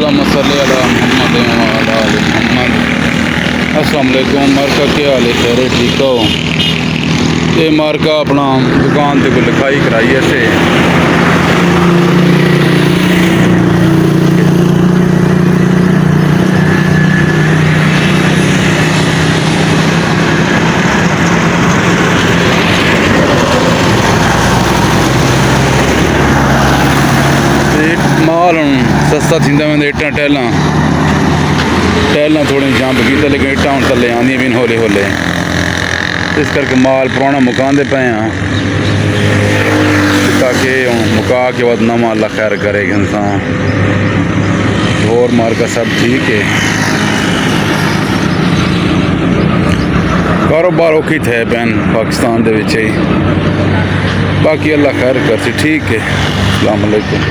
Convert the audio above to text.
अल्लाहुम्मा सल्ली अला मुहम्मद व अला आलि मुहम्मद। अस्सलाम वालेकुम। मार्का क्या हाल है? खैर ठीक हो? ये मार्का अपना दुकान से कोई लिखाई कराई ऐसे माल हूँ सस्ता थी मैं इट्टा टैलों थोड़ी जंप किया लेकिन इट्टा हूँ थले आदि भी हौले हौले इस करके माल पुराना मुकाते पे हाँ ताकि मुका के बाद नवा अल्लाह खैर करेगा इंसान। और मार्का सब ठीक है, कारोबार औखी थे पैन पाकिस्तान दे विच ही, बाकी अल्लाह खैर करसी। ठीक है, अस्सलाम वालेकुम।